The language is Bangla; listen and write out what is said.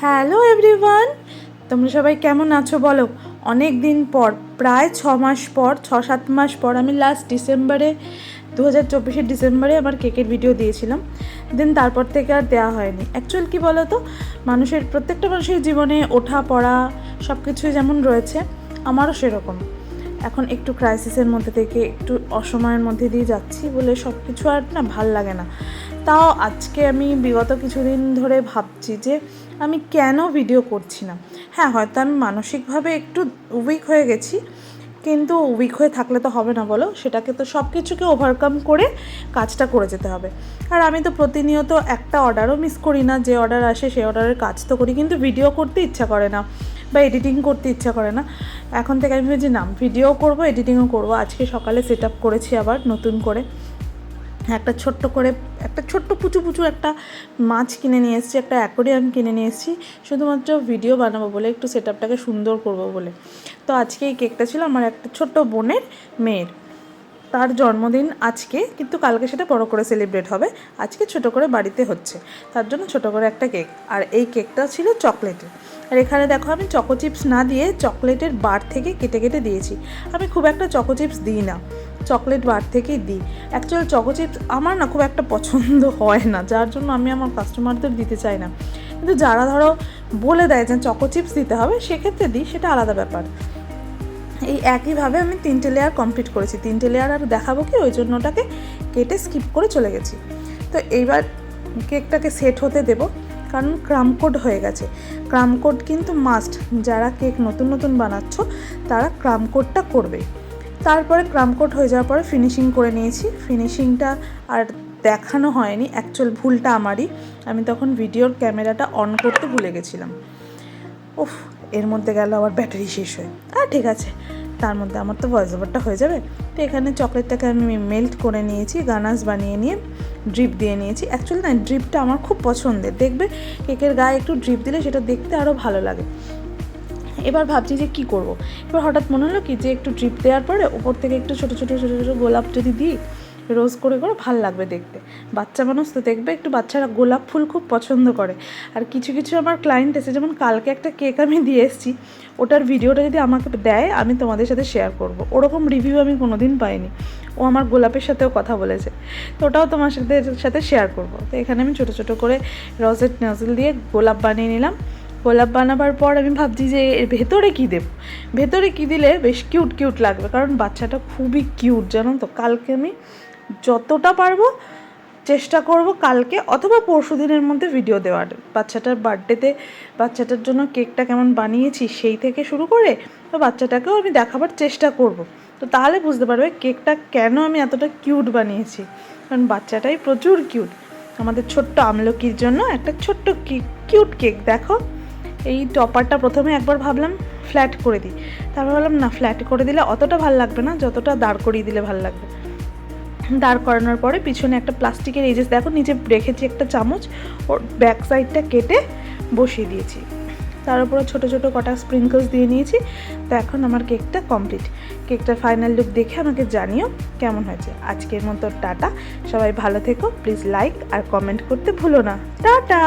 হ্যালো এভরিওয়ান, তোমরা সবাই কেমন আছো বলো। অনেক দিন পর, প্রায় 6 মাস পর, 6-7 মাস পর আমি লাস্ট ডিসেম্বরে 2024 ডিসেম্বরে আমার কেকের ভিডিও দিয়েছিলাম। দেন তারপর থেকে আর দেওয়া হয়নি। অ্যাকচুয়াল কী বলো তো, প্রত্যেকটা মানুষের জীবনে ওঠা পড়া সব কিছুই যেমন রয়েছে, আমারও সেরকম। এখন একটু ক্রাইসিসের মধ্যে থেকে একটু অসময়ের মধ্যে দিয়ে যাচ্ছি বলে সব কিছু আর না ভাল লাগে না। তাও আজকে আমি বিগত কিছুদিন ধরে ভাবছি যে আমি কেন ভিডিও করছি না। হ্যাঁ, হয়তো আমি মানসিকভাবে একটু উইক হয়ে গেছি, কিন্তু উইক হয়ে থাকলে তো হবে না বলো। সেটাকে তো সব কিছুকে ওভারকাম করে কাজটা করে যেতে হবে। আর আমি তো প্রতিনিয়ত একটা অর্ডারও মিস করি না, যে অর্ডার আসে সেই অর্ডারের কাজ তো করি, কিন্তু ভিডিও করতে ইচ্ছা করে না বা এডিটিং করতে ইচ্ছা করে না। এখন থেকে আমি ভেবেছি না, ভিডিও করব, এডিটিংও করব। আজকে সকালে সেট আপ করেছি আবার নতুন করে, একটা ছোট্ট পুচু একটা মাছ কিনে নিয়ে এসেছি, একটা অ্যাকোরিয়াম কিনে নিয়ে এসেছি, শুধুমাত্র ভিডিও বানাবো বলে, একটু সেট আপটাকে সুন্দর করবো বলে। তো আজকে এই কেকটা ছিল আমার একটা ছোট্ট বোনের মেয়ের, তার জন্মদিন আজকে, কিন্তু কালকে সেটা বড় করে সেলিব্রেট হবে। আজকে ছোট করে বাড়িতে হচ্ছে, তার জন্য ছোট করে একটা কেক। আর এই কেকটা ছিল চকলেটের। আর এখানে দেখো, আমি চকো চিপস না দিয়ে চকলেটের বার থেকে কেটে কেটে দিয়েছি। আমি খুব একটা চকো চিপস দিই না, চকলেট বার থেকেই দিই। অ্যাকচুয়াল চকো চিপস আমার না খুব একটা পছন্দ হয় না, যার জন্য আমি আমার কাস্টমারদের দিতে চাই না। কিন্তু যারা ধরো বলে দেয় যে চকো চিপস দিতে হবে, সেক্ষেত্রে দিই, সেটা আলাদা ব্যাপার। এই একইভাবে আমি 3টে লেয়ার কমপ্লিট করেছি। 3টে লেয়ার আর দেখাবো কি, ওই জন্য ওটাকে কেটে স্কিপ করে চলে গেছি। তো এইবার কেকটাকে সেট হতে দেব, কারণ ক্রামকোড হয়ে গেছে। ক্রামকোড কিন্তু মাস্ট, যারা কেক নতুন বানাচ্ছ তারা ক্রামকোডটা করবে। তারপরে ক্রামকোড হয়ে যাওয়ার পরে ফিনিশিং করে নিয়েছি। ফিনিশিংটা আর দেখানো হয়নি, অ্যাকচুয়াল ভুলটা আমারই। আমি তখন ভিডিওর ক্যামেরাটা অন করতে ভুলে গেছিলাম। উফ, এর মধ্যে গেল আবার ব্যাটারি শেষ হয়ে। ঠিক আছে, তার মধ্যে আমার তো ভয়েস ওভারটা হয়ে যাবে। তো এখানে চকলেটটাকে আমি মেল্ট করে নিয়েছি, গানাশ বানিয়ে নিয়ে ড্রিপ দিয়ে নিয়েছি। অ্যাকচুয়ালি না, ড্রিপটা আমার খুব পছন্দের। দেখবে কেকের গায়ে একটু ড্রিপ দিলে সেটা দেখতে আরও ভালো লাগে। এবার ভাবছি যে কী করব। এবার হঠাৎ মনে হলো কি, যে একটু ড্রিপ দেওয়ার পরে ওপর থেকে একটু ছোটো ছোটো গোলাপ যদি দিই, রোজ করে ভাল লাগবে দেখতে। বাচ্চা মানুষ তো, দেখবে একটু বাচ্চারা গোলাপ ফুল খুব পছন্দ করে। আর কিছু আমার ক্লায়েন্ট এসে, যেমন কালকে একটা কেক আমি দিয়ে এসেছি, ওটার ভিডিওটা যদি আমাকে দেয় আমি তোমাদের সাথে শেয়ার করব। ওরকম রিভিউ আমি কোনো দিন পাইনি। ও আমার গোলাপের সাথেও কথা বলেছে, তো ওটাও তোমার সাথে শেয়ার করব। তো এখানে আমি ছোটো করে রোজের নজল দিয়ে গোলাপ বানিয়ে নিলাম। গোলাপ বানাবার পর আমি ভাবছি যে ভেতরে কী দেব, ভেতরে কী দিলে বেশ কিউট লাগবে, কারণ বাচ্চাটা খুবই কিউট, জানো তো। কালকে আমি যতটা পারবো চেষ্টা করব কালকে অথবা পরশু দিনের মধ্যে ভিডিও দেওয়ার। বাচ্চাটার বার্থডেতে বাচ্চাটার জন্য কেকটা কেমন বানিয়েছি সেই থেকে শুরু করে, তো বাচ্চাটাকেও আমি দেখাবার চেষ্টা করব। তো তাহলে বুঝতে পারবে কেকটা কেন আমি এতটা কিউট বানিয়েছি, কারণ বাচ্চাটাই প্রচুর কিউট। আমাদের ছোট্ট আমলকির জন্য একটা ছোট্ট কিউট কেক। দেখো, এই টপারটা প্রথমে একবার ভাবলাম ফ্ল্যাট করে দিই, তারপর ভাবলাম না, ফ্ল্যাট করে দিলে অতটা ভাল লাগবে না, যতটা দাঁড় করিয়ে দিলে ভাল লাগবে। দাঁড় করানোর পরে পিছনে একটা প্লাস্টিকের, এই যে দেখো নিচে রেখেছি একটা চামচ, ওর ব্যাক সাইডটা কেটে বসিয়ে দিয়েছি। তার উপরে ছোটো কটা স্প্রিঙ্কলস দিয়ে নিয়েছি। তো এখন আমার কেকটা কমপ্লিট। কেকটার ফাইনাল লুক দেখে আমাকে জানিও কেমন হয়েছে। আজকের মতো টাটা, সবাই ভালো থেকো, প্লিজ লাইক আর কমেন্ট করতে ভুলো না। টাটা।